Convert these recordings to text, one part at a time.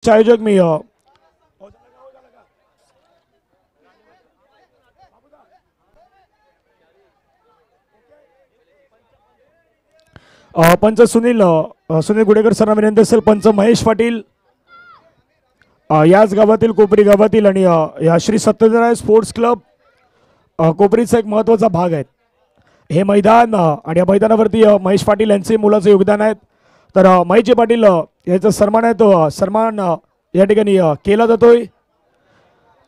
आयोजक मी पंच सुनील गुडेकर सरांना विनंती असेल. पंच महेश पाटील याच गावातील कोपरी गावातील आणि या श्री सत्यनारायण स्पोर्ट्स क्लब कोपरीचा एक महत्त्वाचा भाग आहे हे मैदान. आणि या मैदानावरती महेश पाटील यांचे मुलाचं योगदान आहे. तर महेशजी पाटील याचा सन्मान आहे तो सन्मान या ठिकाणी केला जातोय.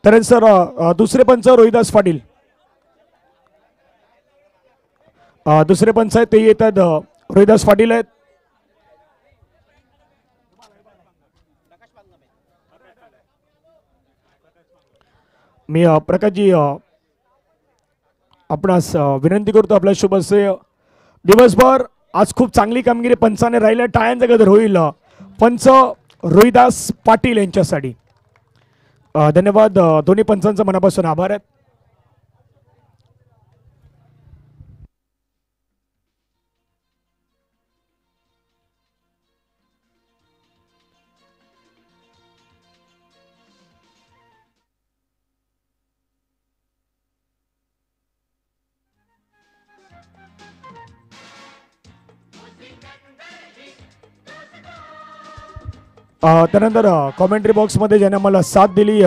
त्यानंतर दुसरे पंच रोहिदास पाटील दुसरे पंच आहेत ते येतात रोहिदास पाटील आहेत. मी प्रकाशजी आपणास विनंती करतो आपल्या शुभ असे दिवसभर आज खूप चांगली कामगिरी पंचाने राहिल्या. टाळ्यांचा गजर होईल पंच रोहिदास पाटील यांच्यासाठी. धन्यवाद. दोन्ही पंचांचा मनापासून आभार आहेत. त्यानंतर कॉमेंट्री बॉक्समध्ये ज्याने मला साथ दिली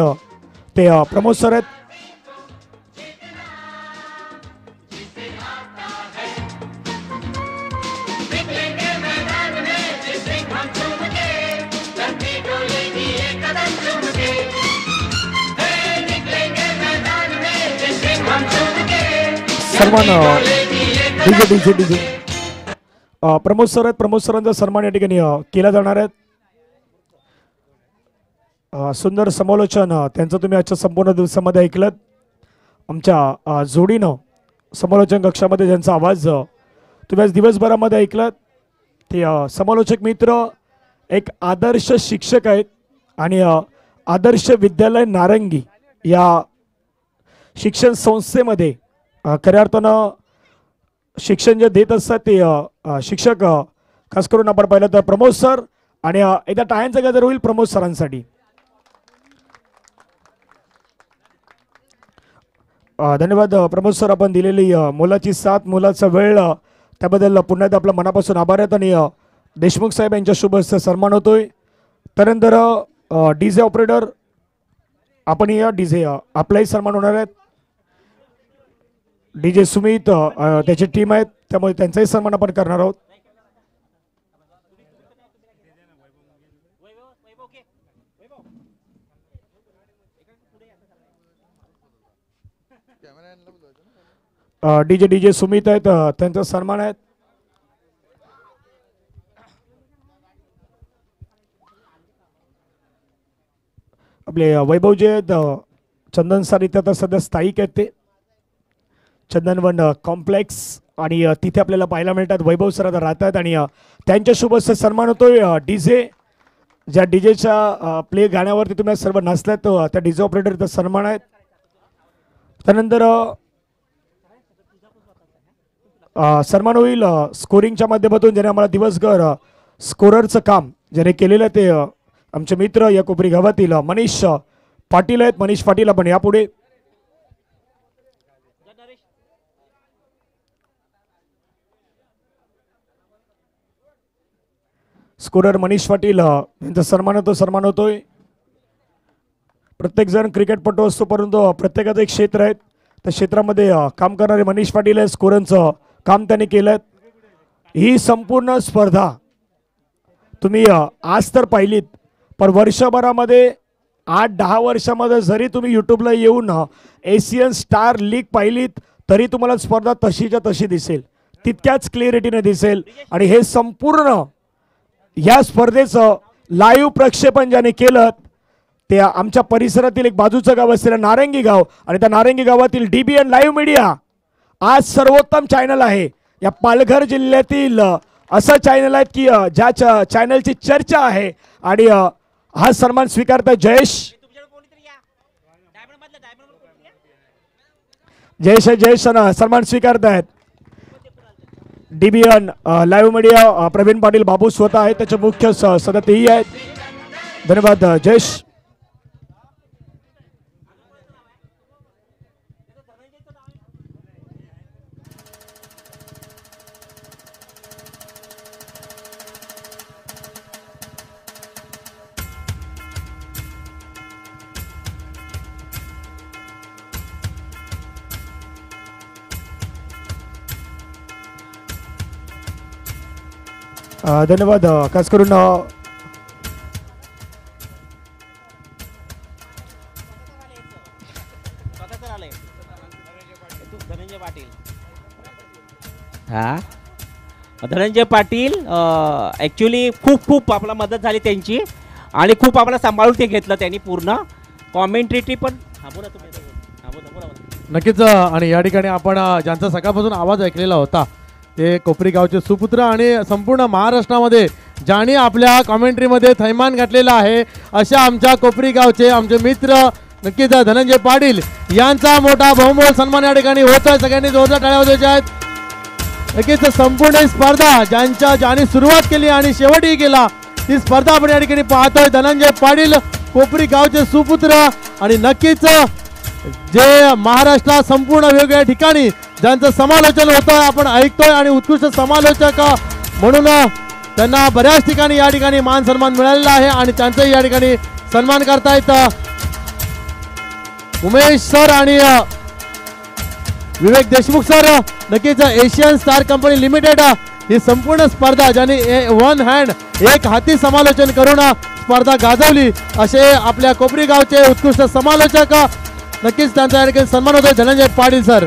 ते प्रमोद सर आहेत. सन्मान डीजे प्रमोद सर आहेत. प्रमोद सरांचा सन्मान या ठिकाणी केला जाणार आहे. सुंदर समालोचन त्यांचं तुम्ही आजच्या संपूर्ण दिवसामध्ये ऐकलं. आमच्या जोडीनं समालोचन कक्षामध्ये ज्यांचा आवाज तुम्ही आज दिवसभरामध्ये ऐकलात ते समालोचक मित्र एक आदर्श शिक्षक आहेत आणि आदर्श विद्यालय नारंगी या शिक्षण संस्थेमध्ये खऱ्या अर्थानं शिक्षण जे देत असतात ते शिक्षक खास करून आपण पाहिलं तर प्रमोद सर. आणि एकदा टाळ्यांचा गजर होईल प्रमोद सरांसाठी. धन्यवाद प्रमोद सर. आपण दिलेली मुलाची साथ मुलाचा वेळ त्याबद्दल पुन्हा एकदा आपल्या मनापासून आभार आहेत. आणि देशमुख साहेब यांच्या शुभ हस्ते सन्मान होतोय. त्यानंतर डीजे ऑपरेटर आपण या डीजे आपलाही सन्मान होणार आहेत. डीजे सुमित त्याची टीम आहेत त्यामुळे त्यांचाही सन्मान आपण करणार आहोत. डीजे सुमित आहेत त्यांचा सन्मान आहेत. आपले वैभव जे आहेत चंदन सर इथं तर सध्या स्थायिक आहेत ते चंदनवन कॉम्प्लेक्स आणि तिथे आपल्याला पाहायला मिळतात. वैभव सर आता राहतात आणि त्यांच्या शुभ हस्ते सन्मान होतोय. डीजे ज्या डीजेच्या प्ले गाण्यावरती तुम्ही सर्व नाचल्यात त्या डीजे ऑपरेटरचा सन्मान आहेत. त्यानंतर सन्मान होईल स्कोरिंगच्या माध्यमातून ज्याने आम्हाला दिवसभर स्कोररचं काम ज्याने केलेलं ते आमचे मित्र या कोपरी गावातील मनीष पाटील आहेत. मनीष पाटील आपण यापुढे. स्कोरर मनीष पाटील यांचा सन्मान होतोय. प्रत्येक जण क्रिकेटपटू असतो परंतु प्रत्येकाचं एक क्षेत्र आहे. त्या क्षेत्रामध्ये काम करणारे मनीष पाटील आहे. स्कोररचं काम त्यांनी केलं. ही संपूर्ण स्पर्धा तुम्ही आज तर पाहिलीत पण वर्षभरामध्ये 8-10 वर्षामध्ये जरी तुम्ही यूट्यूबला येऊन एशियन स्टार लीग पाहिलीत तरी तुम्हाला स्पर्धा तशीच्या तशी दिसेल. तितक्याच क्लिअरिटीने दिसेल. आणि हे संपूर्ण या स्पर्धेचं लाईव्ह प्रक्षेपण ज्याने केलं ते आमच्या परिसरातील एक बाजूचं गाव असलेलं नारंगी गाव आणि त्या नारंगी गावातील DBN लाईव्ह मीडिया आज सर्वोत्तम चॅनल आहे. या पालघर जिल्ह्यातील असं चॅनल आहे की ज्या चॅनलची चर्चा आहे. आणि हा सन्मान स्वीकारतात जयेश सन्मान स्वीकारतायत. DBN live media Praveen Patil Babu स्वतः आहेत त्याचे मुख्य सदस्यही आहेत. धन्यवाद जयेश. धन्यवाद. खास करून धनंजय पाटील ॲक्च्युली खूप आपला मदत झाली त्यांची आणि खूप आपला सांभाळून ते घेतलं त्यांनी पूर्ण कॉमेंट्रेटरी पण. नक्कीच. आणि या ठिकाणी आपण ज्यांचा सकाळपासून आवाज ऐकलेला होता ते कोपरी गावचे सुपुत्र आणि संपूर्ण महाराष्ट्रामध्ये ज्यांनी आपल्या कॉमेंट्रीमध्ये थैमान घातलेला आहे अशा आमच्या कोपरी गावचे आमचे मित्र नक्कीच धनंजय पाटील यांचा मोठा बहुमोल सन्मान या ठिकाणी होत आहे. सगळ्यांनी जोरदार टाळ्या वाजवायच्या आहेत. नक्कीच संपूर्ण स्पर्धा ज्यांनी सुरुवात केली आणि शेवटही केला ती स्पर्धा आपण या ठिकाणी पाहतोय. धनंजय पाटील कोपरी गावचे सुपुत्र आणि नक्कीच जे महाराष्ट्रात संपूर्ण वेगवेगळ्या ठिकाणी ज्यांचं समालोचन होतं आपण ऐकतोय आणि उत्कृष्ट समालोचक म्हणून त्यांना बऱ्याच ठिकाणी या ठिकाणी मान सन्मान मिळालेला आहे आणि त्यांचाही या ठिकाणी सन्मान करतायत उमेश सर आणि विवेक देशमुख सर. नक्कीच एशियन स्टार कंपनी लिमिटेड ही संपूर्ण स्पर्धा ज्यांनी वन हँड एक हाती समालोचन करून स्पर्धा गाजवली असे आपल्या कोपरी गावचे उत्कृष्ट समालोचक नक्कीच त्यांचा या ठिकाणी सन्मान होतोय. धनंजय पाटील सर.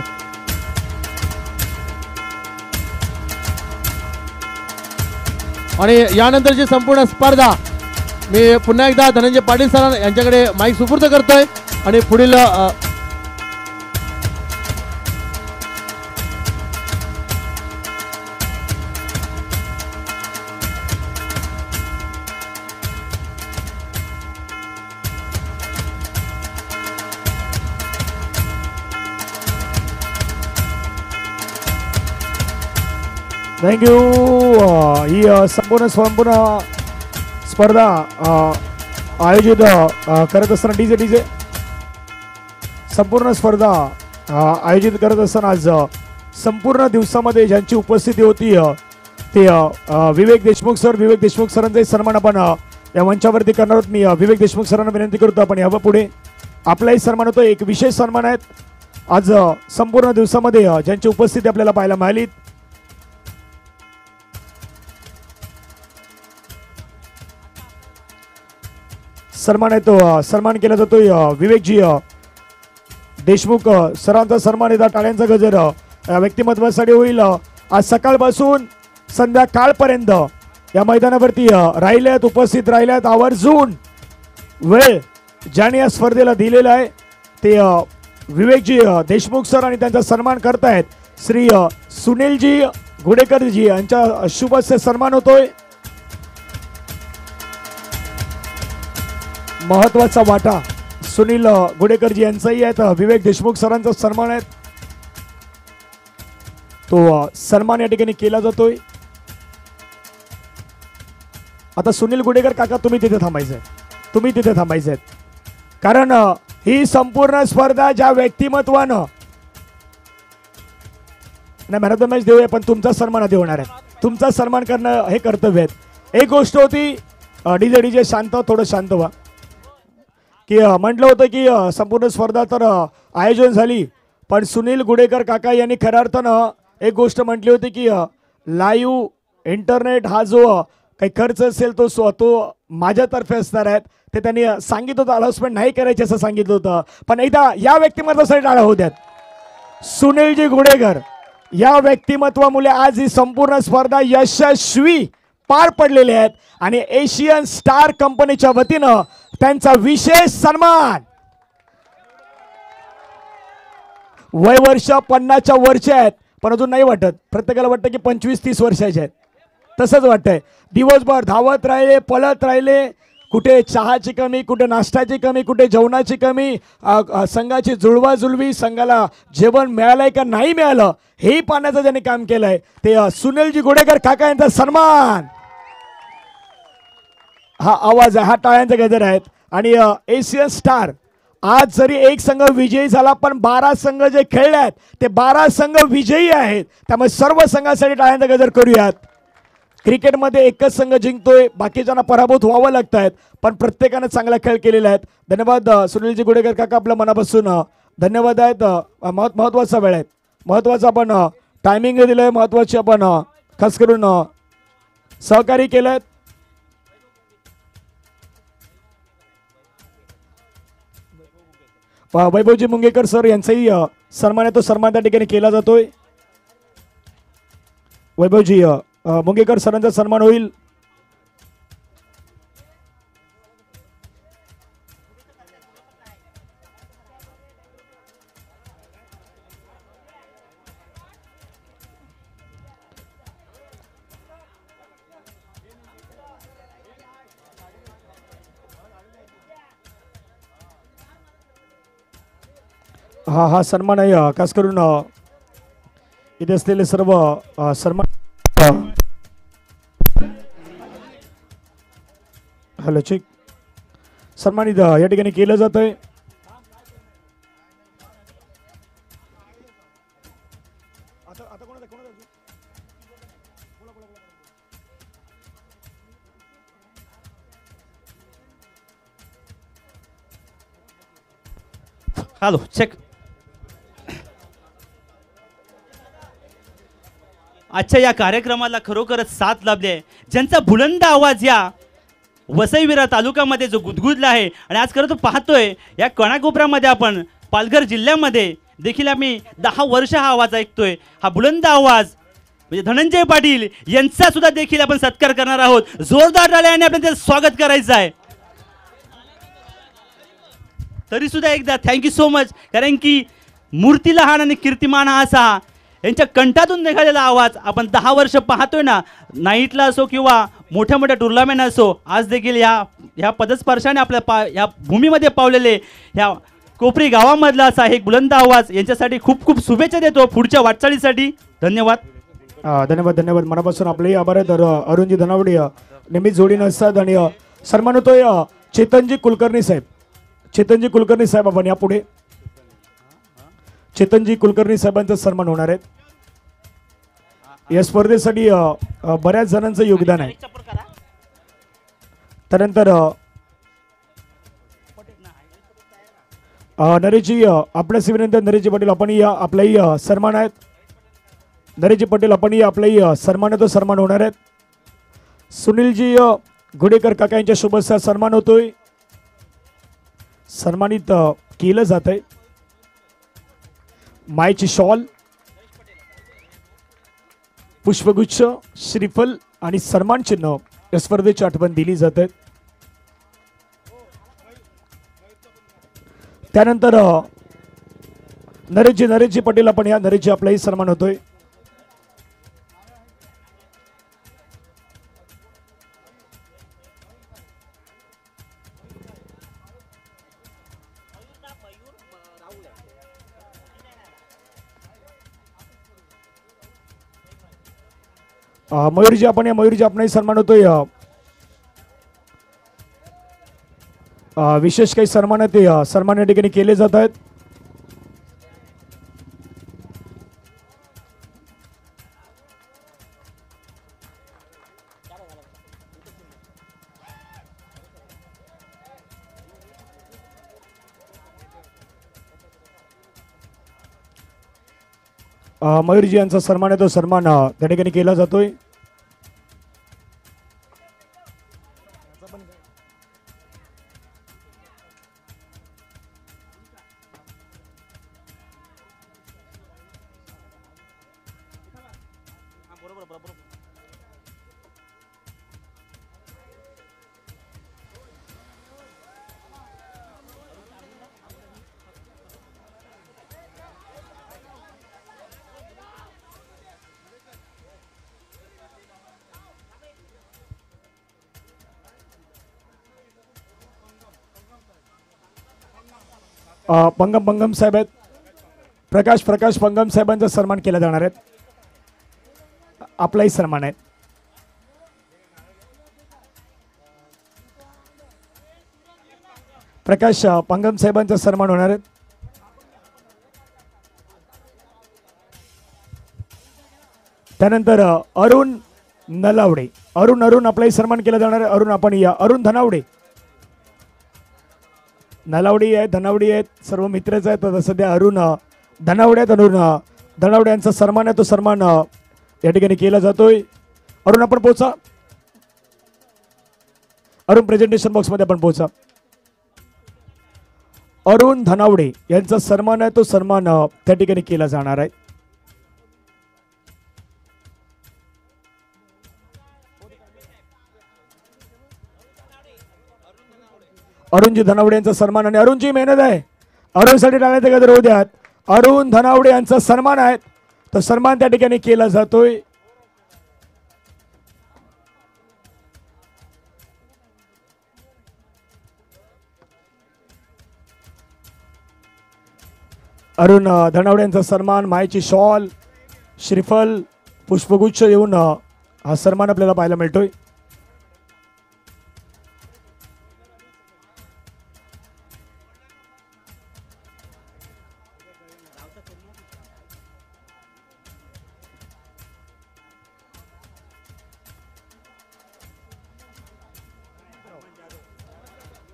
आणि यानंतरची संपूर्ण स्पर्धा मी पुन्हा एकदा धनंजय पाटील सर यांच्याकडे माईक सुपूर्द करतोय आणि पुढील थँक्यू. ही संपूर्ण स्पर्धा आयोजित करत असताना डीजे संपूर्ण स्पर्धा आयोजित करत असताना आज संपूर्ण दिवसामध्ये ज्यांची उपस्थिती होती ते विवेक देशमुख सरांचा सन्मान आपण या मंचावरती करणार आहोत. मी विवेक देशमुख सरांना विनंती करतो आपण यावं पुढे. आपलाही सन्मान होतो. एक विशेष सन्मान आहेत आज संपूर्ण दिवसामध्ये ज्यांची उपस्थिती आपल्याला पाहायला मिळाली. सन्मान आहे तो सन्मान केला जातोय विवेकजी देशमुख सरांचा सन्मान येतात. टाळ्यांचा गजर व्यक्तिमत्वासाठी होईल. आज सकाळपासून संध्याकाळपर्यंत या मैदानावरती राहिल्यात उपस्थित राहिल्यात. आवर्जून वेळ ज्यांनी या स्पर्धेला दिलेला आहे ते विवेकजी देशमुख सर आणि त्यांचा सन्मान करतायत श्री सुनीलजी घोडेकरजी यांच्या शुभ हस्ते सन्मान होतोय. महत्वाचा वाटा सुनील घोडेकरजी यांचाही आहे. विवेक देशमुख सरांचा सन्मान आहे तो सन्मान या ठिकाणी केला जातोय. आता सुनील घोडेकर काका तुम्ही तिथे थांबायचे कारण ही संपूर्ण स्पर्धा ज्या व्यक्तिमत्वानं नाही मॅन ऑफ द मॅच देऊया पण तुमचा सन्मान आधी होणार आहे. तुमचा सन्मान करणं हे कर्तव्य आहे. एक गोष्ट होती डीजे थोडं शांत व्हा की म्हटलं होतं की संपूर्ण स्पर्धा तर आयोजन झाली पण सुनील घोडेकर काका यांनी खऱ्या अर्थानं एक गोष्ट म्हटली होती की लाईव्ह इंटरनेट हा जो काही खर्च असेल तो माझ्यातर्फे असणार आहेत. ते त्यांनी सांगितलं होतं अनाउन्समेंट नाही करायची असं सांगितलं होतं. पण एकदा या व्यक्तिमत्वासाठी टाळ्या होत्यात. सुनीलजी घोडेकर या व्यक्तिमत्वामुळे आज ही संपूर्ण स्पर्धा यशस्वी पार पडलेली आहेत आणि एशियन स्टार कंपनीच्या वतीनं त्यांचा विशेष सन्मान. वय वर्ष 50च्या वरचे आहेत पण अजून नाही वाटत. प्रत्येकाला वाटतं की 25-30 वर्षाचे आहेत. तसंच वाटतंय. दिवसभर धावत राहिले पळत राहिले. कुठे चहाची कमी कुठे नाश्त्याची कमी कुठे जेवणाची कमी संघाची जुळवाजुळवी संघाला जेवण मिळालंय का नाही मिळालं हेही पाहण्याचं ज्यांनी काम केलंय ते सुनीलजी घोडेकर काका यांचा सन्मान. हा आवाज आहे, हा टाळ्यांचा गजर आहेत. आणि एशियन स्टार आज जरी एक संघ विजयी झाला पण 12 संघ जे खेळले आहेत ते 12 संघ विजयी आहेत. त्यामुळे सर्व संघासाठी टाळ्यांचा गजर करूयात. क्रिकेटमध्ये एकच संघ जिंकतोय, बाकीच्यांना पराभूत व्हावं लागत आहेत, पण प्रत्येकाने चांगला खेळ केलेला आहेत. धन्यवाद सुनीलजी गुडेकर काका, आपल्या मनापासून धन्यवाद आहेत. महत्त्वाचा वेळ आहे, महत्त्वाचा आपण टायमिंग दिलं आहे, महत्त्वाचे आपण खास करून सहकार्य केलं आहे. वैभवजी मुंगेकर सर यांचाही सन्मान आहे, तो सन्मान त्या ठिकाणी केला जातोय. वैभवजी मुंगेकर सरांचा सन्मान होईल. हा सन्मान आहे खास करून इथे असलेले सर्व सन्मान. हॅलो चेक सन्मानित या ठिकाणी केलं जात आहे. Hello check. आजच्या या कार्यक्रमाला खरोखरच साथ लाभली आहे, ज्यांचा बुलंद आवाज या वसई विरार तालुक्यामध्ये जो गुदगुदला आहे. आणि आज खरं तर पाहतोय या कणाकोपऱ्यामध्ये आपण पालघर जिल्ह्यामध्ये देखील आम्ही 10 वर्ष हा आवाज ऐकतोय. हा बुलंद आवाज म्हणजे धनंजय पाटील यांचा सुद्धा देखील आपण सत्कार करणार आहोत. जोरदार टाळ्याने आपण त्याचं स्वागत करायचं आहे. तरी सुद्धा एकदा थँक्यू सो मच, कारण की मूर्ती लहान आणि कीर्तिमान हा असा यांच्या कंठातून निघालेला आवाज आपण 10 वर्ष पाहतोय ना, नाईटला असो किंवा मोठ्या मोठ्या टुर्नामेंट असो. आज देखील ह्या पदस्पर्शाने आपल्या ह्या भूमीमध्ये पावलेले ह्या कोपरी गावामधला असा एक बुलंद आवाज, यांच्यासाठी खूप खूप शुभेच्छा देतो पुढच्या वाटचालीसाठी. धन्यवाद. धन्यवाद मनापासून आपलेही आभार आहेत. अरुणजी धनावडे नेहमीच जोडीनं असतात. आणि सन्मान होतोय चेतनजी कुलकर्णी साहेब. चेतनजी कुलकर्णी साहेब आपण यापुढे चेतनजी कुलकर्णी साहेबांचा सन्मान होणार आहे. या स्पर्धेसाठी बऱ्याच जणांचं योगदान आहे. त्यानंतर नरेशजी आपल्यास विनंती, नरेशजी पटेल आपण या आपलाही सन्मान आहेत. नरेशजी पटेल आपण या आपलाही सन्मान आहे, तो सन्मान होणार आहेत. सुनीलजी गुडेकर काका यांच्या सोबत सन्मान होतोय, सन्मानित केलं जात आहे. मायची शॉल, पुष्पगुच्छ, श्रीफल आणि सन्मान चिन्ह या स्पर्धेची आठवण दिली जाते. त्यानंतर नरेशजी पटेल आपण या नरेशजी आपलाही सन्मान होतोय. मयूरजी आपण या मयूरजी आपणही सन्मान होतोय. विशेष काही सन्मान आहे ते सन्मान या ठिकाणी केले जात आहेत. मयूरजी यांचा सन्मान आहे, तो सन्मान त्या ठिकाणी केला जातोय. पंगम साहेब आहेत. प्रकाश पंगम साहेबांचा सन्मान केला जाणार आहे. आपलाही सन्मान आहे. प्रकाश पांगम साहेबांचा सन्मान होणार आहे. त्यानंतर अरुण नलावडे. अरुण आपलाही सन्मान केला जाणार आहे. अरुण आपण या. अरुण धनावडे. नलावडी आहेत, धनावडी आहेत, सर्व मित्रच आहेत. आता सध्या अरुण धनावडे आहेत. अरुण धनावडे यांचा सन्मान आहे, तो सन्मान या ठिकाणी केला जातोय. अरुण आपण पोहोचा. अरुण प्रेझेंटेशन बॉक्समध्ये आपण पोहोचा. अरुण धनावडे यांचा सन्मान आहे, तो सन्मान त्या ठिकाणी केला जाणार आहे. अरुणजी धनावडे यांचा सन्मान आणि अरुणजी मेहनत आहे. अरुणसाठी टाळ्याचे गजर होऊ द्यात. अरुण धनावडे यांचा सन्मान आहे, तो सन्मान त्या ठिकाणी केला जातोय. अरुण धनावडे यांचा सन्मान, मायेची शॉल, श्रीफल, पुष्पगुच्छ देऊन हा सन्मान आपल्याला पाहायला मिळतोय.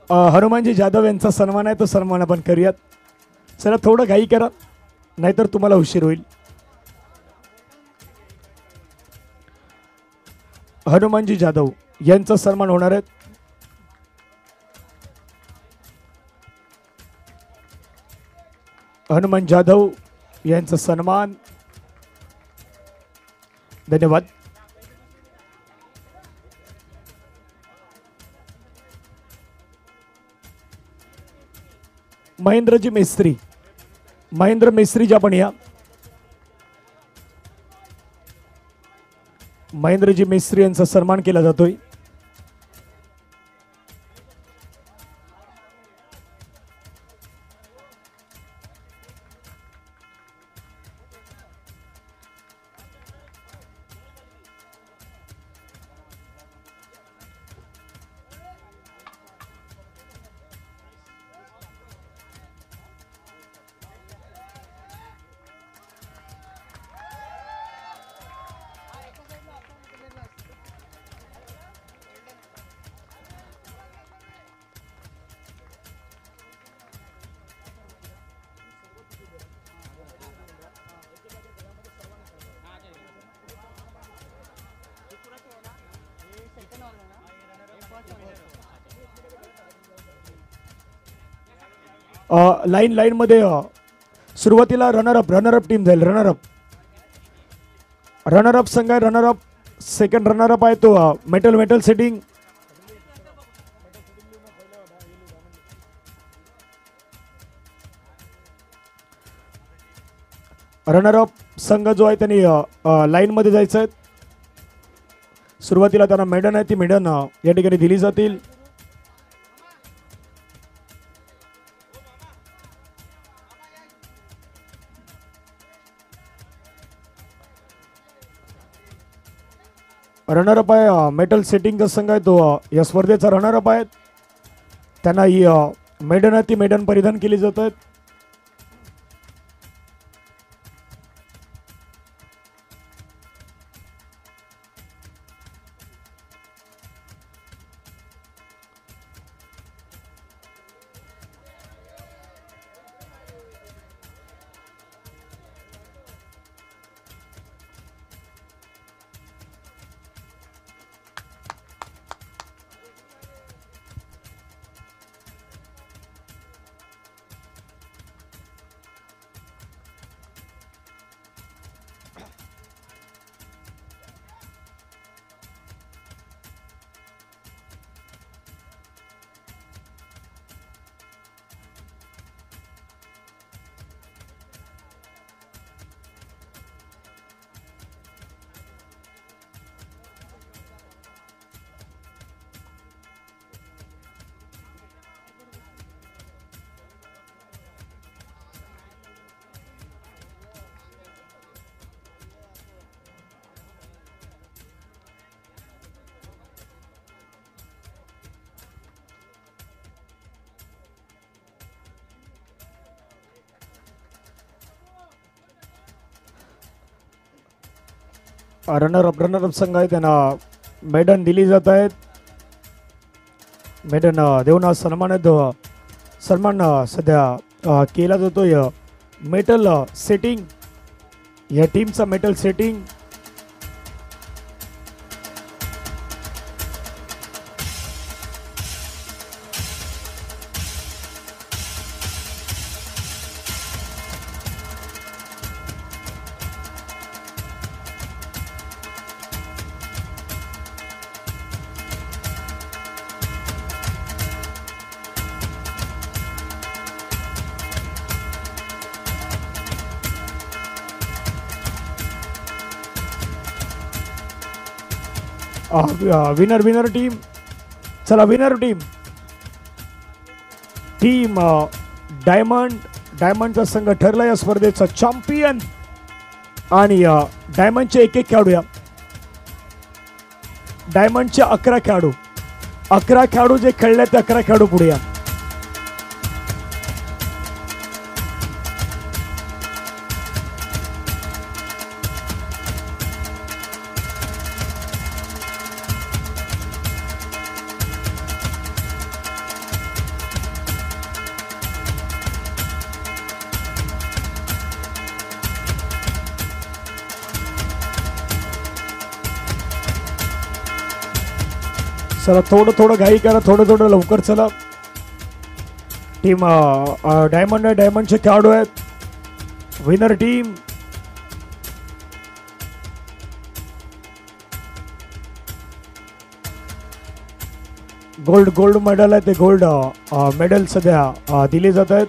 हनुमानजी जाधव यांचा सन्मान आहे, तो सन्मान आपण करूयात. चला थोडं घाई करा, नाहीतर तुम्हाला उशीर होईल. हनुमानजी जाधव यांचा सन्मान होणार आहे. हनुमान जाधव यांचा सन्मान. धन्यवाद. महेंद्रजी मेस्त्री. महेंद्र मेस्त्री जी आपण या. महेंद्रजी मेस्त्री यांचा सन्मान केला जातोय. लाईन मध्ये सुरुवातीला रनर अप टीम जाईल. रनर अप संघ आहे. Runner up second runner up आहे तो मेटल सेटिंग. रनर अप संघ जो आहे त्यांनी लाईन मध्ये जायचं आहे. सुरुवातीला त्यांना मेडन आहे, ती मेडन या ठिकाणी दिली जातील. रनरअप आहे मेटल सेटिंगचा संघ आहे, तो या स्पर्धेचा रनरअप आहे. त्यांना ही मेडन आहे, ती मेडन परिधान केली जात आहेत. रनर अप संघ आहे त्यांना मेडन दिली जात आहेत. मेडन देऊन सन्मान सध्या केला जातोय. मेटल सेटिंग या टीमचा मेटल सेटिंग विनर टीम. चला विनर टीम डायमंडचा संघ ठरला या स्पर्धेचा चॅम्पियन. आणि डायमंडचे एक खेळाडू या डायमंडचे 11 खेळाडू जे खेळले ते 11 खेळाडू पुढे या. चला थोडं घाई करा, थोडं लवकर चला. टीम डायमंडचे खेळाडू आहेत. विनर टीम गोल्ड मेडल आहे ते गोल्ड मेडल सध्या दिले जात आहेत.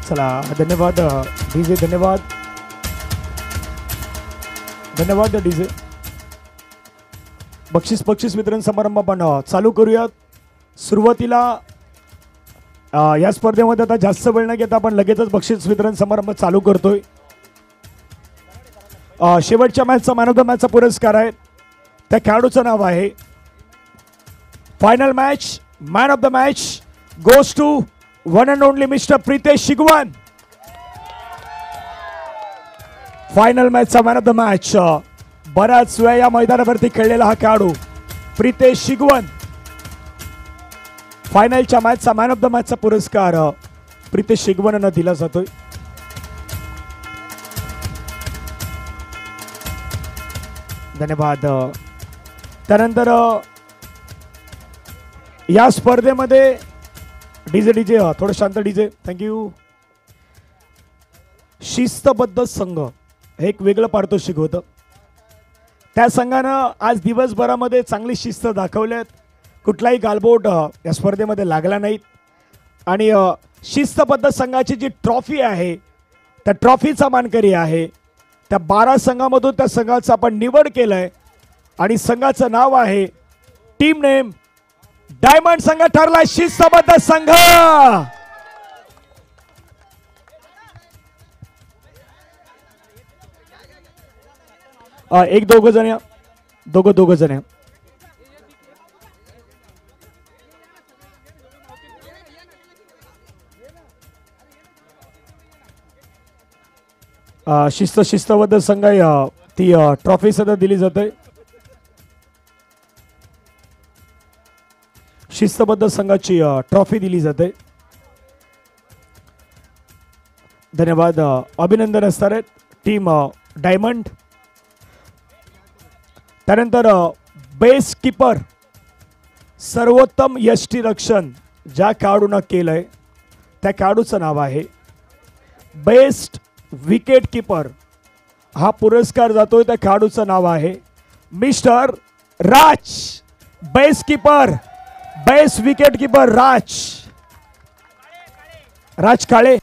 चला धन्यवाद डीजे, धन्यवाद डीजे. बक्षीस वितरण समारंभ आपण चालू करूयात. सुरुवातीला या स्पर्धेमध्ये आता जास्त वेळ न घेता आपण लगेचच बक्षीस वितरण समारंभ चालू करतोय. शेवटच्या मॅचचा मॅन ऑफ द मॅचचा पुरस्कार आहे. त्या खेळाडूचं नाव आहे final match. Man of the match goes to one and only mister Pritesh Shigvan. Final मॅचचा मॅन ऑफ द मॅच बऱ्याच वेळा या मैदानावरती खेळलेला हा खेळाडू प्रितेश शिगवन. फायनलच्या मॅचचा मॅन ऑफ द मॅचचा पुरस्कार प्रितेश शिगवन यांना दिला जातोय. धन्यवाद. त्यानंतर या स्पर्धेमध्ये डीजे थोडं शांत डीजे, थँक्यू. शिस्तबद्ध संघ हे एक वेगळं पारितोषिक होतं. त्या संघानं आज दिवसभरामध्ये चांगली शिस्त दाखवल्यात. कुठलाही गालबोट या स्पर्धेमध्ये लागला नाहीत. आणि शिस्तबद्ध संघाची जी ट्रॉफी आहे त्या ट्रॉफीचा मानकरी आहे त्या 12 संघामधून त्या संघाचं आपण निवड केलंय आणि संघाचं नाव आहे टीम नेम डायमंड संघ ठरला शिस्तबद्ध संघ. एक दोघ जण या, दोघ जण या. शिस्तबद्ध संघ ती ट्रॉफी सध्या दिली जाते. शिस्तबद्ध संघाची ट्रॉफी दिली जाते. धन्यवाद. अभिनंदन असणार आहेत टीम डायमंड. त्यानंतर बेस्ट कीपर सर्वोत्तम यष्टीरक्षण ज्या खेळाडूनं केलंय त्या खेळाडूचं नाव आहे बेस्ट विकेट कीपर. हा पुरस्कार जातोय त्या खेळाडूचं नाव आहे mister Raj. Best keeper best wicket keeper Raj Kale.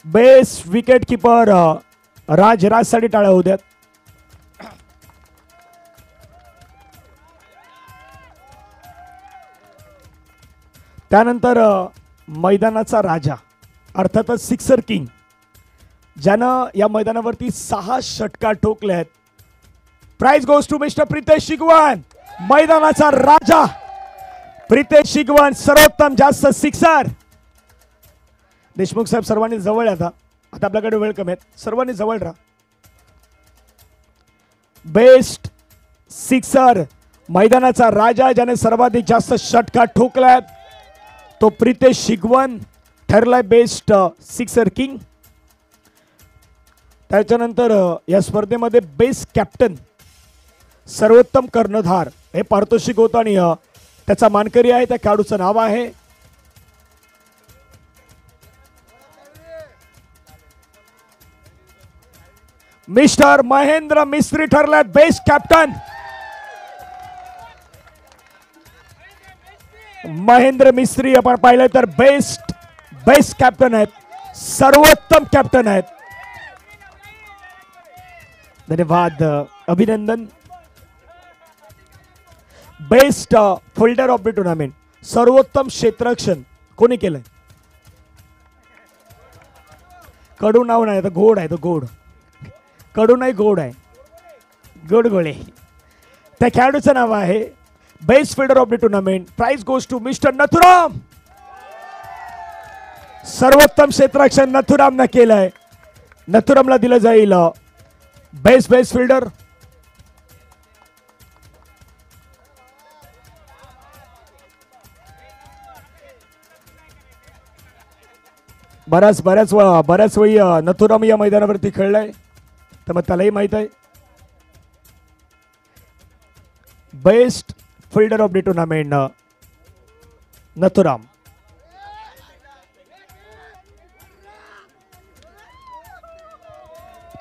Best wicket keeper राजसाठी टाळ्या होऊ द्यात. त्यानंतर मैदानाचा राजा अर्थातच सिक्सर किंग ज्यानं या मैदानावरती 6 षटकार ठोकले आहेत. Prize goes to mister Pritesh Shigvan. मैदानाचा राजा प्रितेश शिगवान सर्वोत्तम जास्त सिक्सर. देशमुख साहेब सर्वांनी जवळ आता आपल्याकडे वेळ कमी आहे, सर्वांनी जवळ राहा. बेस्ट सिक्सर मैदानाचा राजा ज्याने सर्वाधिक जास्त षटकार ठोकल्यात तो प्रितेश शिगवान ठरलाय बेस्ट सिक्सर किंग. त्याच्यानंतर या स्पर्धेमध्ये बेस्ट कॅप्टन सर्वोत्तम कर्णधार हे पारितोषिक होतं आणि त्याचा मानकरी आहे त्या खेळाडूचं नाव आहे मिस्टर महेंद्र मिस्त्री ठरलाय बेस्ट कॅप्टन. महेंद्र मिस्त्री आपण पाहिलं तर बेस्ट कॅप्टन आहेत, सर्वोत्तम कॅप्टन आहेत. धन्यवाद. अभिनंदन. Best fielder of the tournament सर्वोत्तम क्षेत्ररक्षण कोणी केलंय? कडू नाव नाही, तर गोड आहे, तो गोड. कडू नाही, गोड आहे, गोड गोळे. त्या खेळाडूचं नाव आहे best fielder of the tournament. Prize goes to mister Nathuram. सर्वोत्तम क्षेत्ररक्षण नथुराम न केलंय. नथुरामला दिलं जाईल बेस्ट फिल्डर. बऱ्याच वेळी नथुराम या मैदानावरती खेळलाय, तर मग त्यालाही माहित आहे. Best fielder of the tournament Nathuram.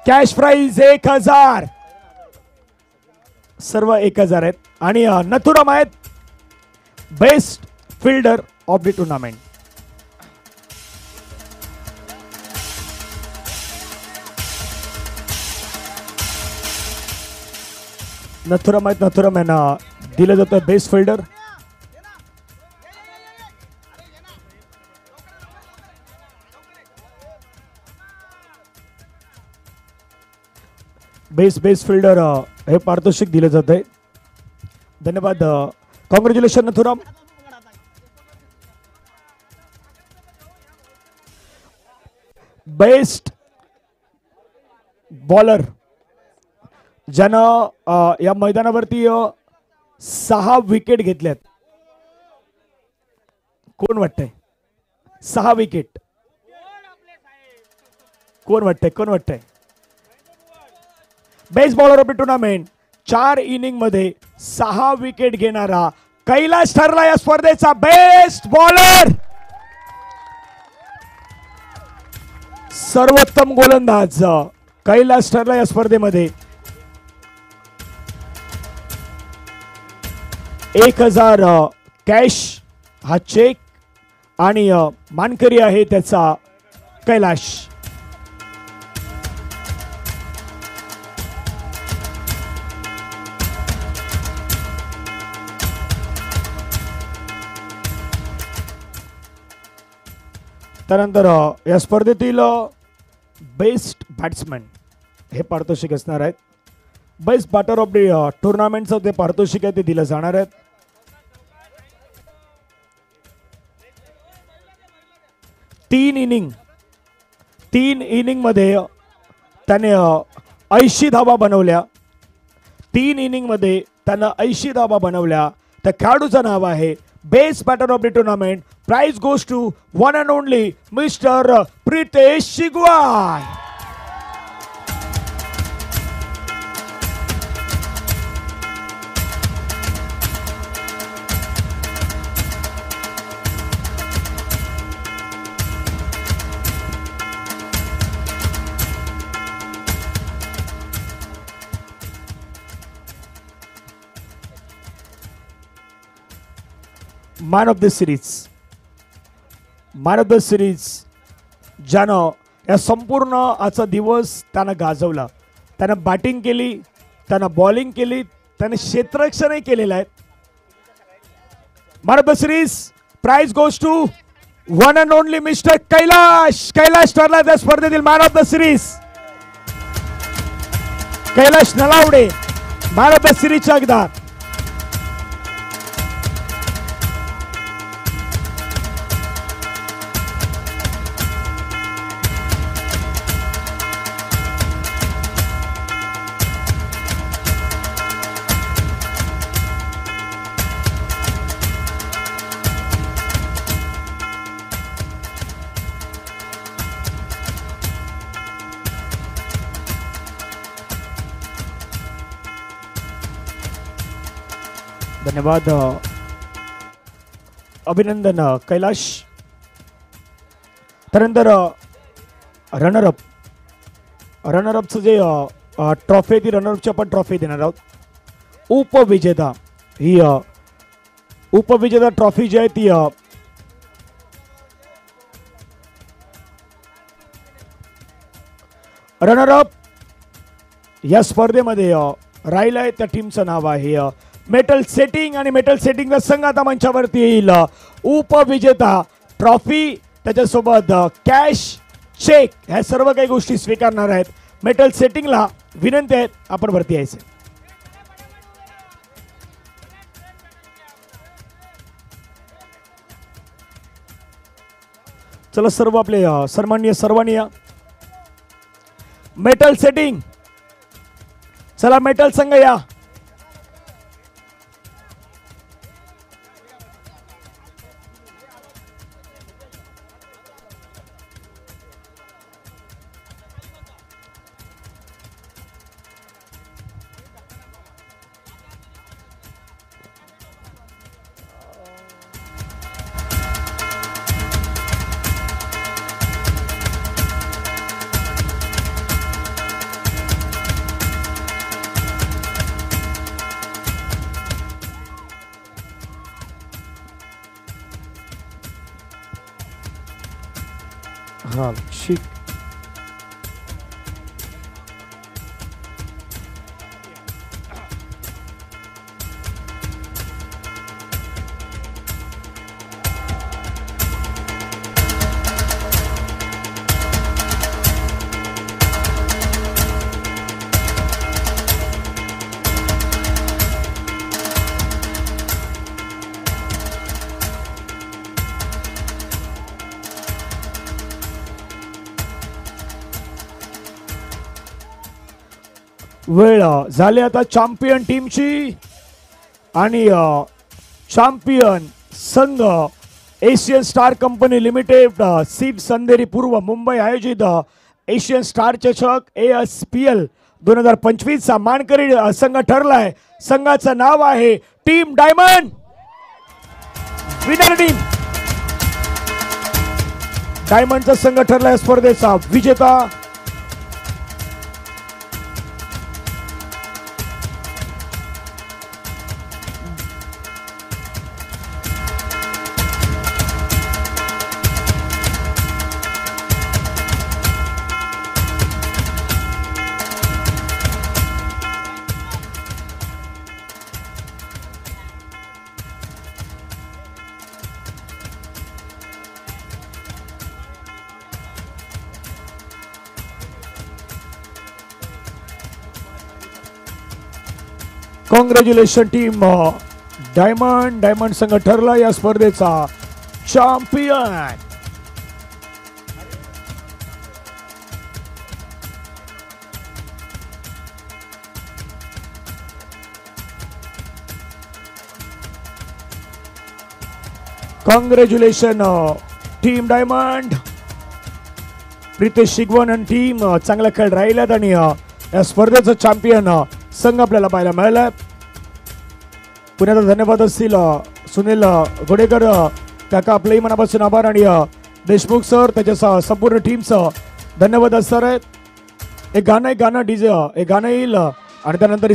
Cash prize 1000. सर्व 1000 आहेत आणि नथुराम आहेत best fielder of the tournament. Nathuram आहेत, नथुराम यांना दिलं जातं बेस्ट फिल्डर. बेस्ट फिल्डर हे पारितोषिक दिलं जात आहे. धन्यवाद. कॉंग्रॅच्युलेशन नथुराम. बेस्ट बॉलर ज्यानं या मैदानावरती 6 विकेट घेतल्यात. कोण वाटतंय? 6 विकेट कोण वाटतंय? Best bowler of the tournament 4 inning मध्ये 6 विकेट घेणारा कैलास ठरला या स्पर्धेचा बेस्ट बॉलर. सर्वोत्तम गोलंदाज कैलास ठरला या स्पर्धेमध्ये. 1000 कॅश हा चेक आणि मानकरी आहे त्याचा कैलाश. त्यानंतर या स्पर्धेतील बेस्ट बॅट्समॅन हे पारितोषिक असणार आहेत. बेस्ट बॅटर ऑफ द टुर्नामेंटचं ते पारितोषिक आहे ते दिलं जाणार आहेत. तीन इनिंग मध्ये त्याने 80 धावा बनवल्या. 3 इनिंग मध्ये त्यानं 80 धावा बनवल्या. त्या खेळाडूचं नाव आहे best batter of the tournament. Prize goes to one and only mister Pritesh Shigvan. Man of the series ज्यानं या संपूर्ण आजचा दिवस त्यानं गाजवला. त्यानं बॅटिंग केली, त्यानं बॉलिंग केली, त्याने क्षेत्ररक्षणही केलेलं आहे. Man of the series prize goes to one and only mister Kailash. Kailash ठरला त्या स्पर्धेतील man of the series. Kailash Nalawade man of the सिरीजच्या एकदा. धन्यवाद, अभिनंदन कैलाश. त्यानंतर रनरअपचं जे ट्रॉफी ती रनरअपची आपण ट्रॉफी देणार आहोत. उपविजेता ही उपविजेता ट्रॉफी जी आहे ती रनरअप या स्पर्धेमध्ये राहिलं आहे त्या टीमचं नाव आहे मेटल सेटिंग. आणि मेटल सेटिंगचा संघ आता मंचावरती येईल. उपविजेता ट्रॉफी त्याच्यासोबत कॅश चेक ह्या सर्व काही गोष्टी स्वीकारणार आहेत. मेटल सेटिंगला विनंती आहे आपण वरती यायचे. चला सर्व आपले सन्माननीय सर्वांनी या. मेटल सेटिंग चला मेटल संघ या. हा शिक वेळ झाली आता चॅम्पियन टीमची. आणि चॅम्पियन संघ Asian star company limited seeds Andheri पूर्व मुंबई आयोजित एशियन स्टार चषक ASPL 2025 चा मानकरी संघ ठरलाय. संघाचं नाव आहे टीम डायमंड. विनर टीम डायमंडचा संघ ठरलाय स्पर्धेचा विजेता. कॉंग्रॅच्युलेशन टीम डायमंड संघ ठरला या स्पर्धेचा champion. Congratulation team diamond. Pritesh Shigwan आणि टीम चांगला खेळ राहिल्यात आणि या स्पर्धेचं चॅम्पियन संघ आपल्याला पाहायला मिळाला. पुण्याचा धन्यवाद असतील सुनील गोडेकर काका, आपलंही मनापासून आभार. आणि देशमुख सर त्याच्या संपूर्ण टीमचं धन्यवाद असणार आहेत. एक गाणं डीजे एक गाणं येईल आणि त्यानंतर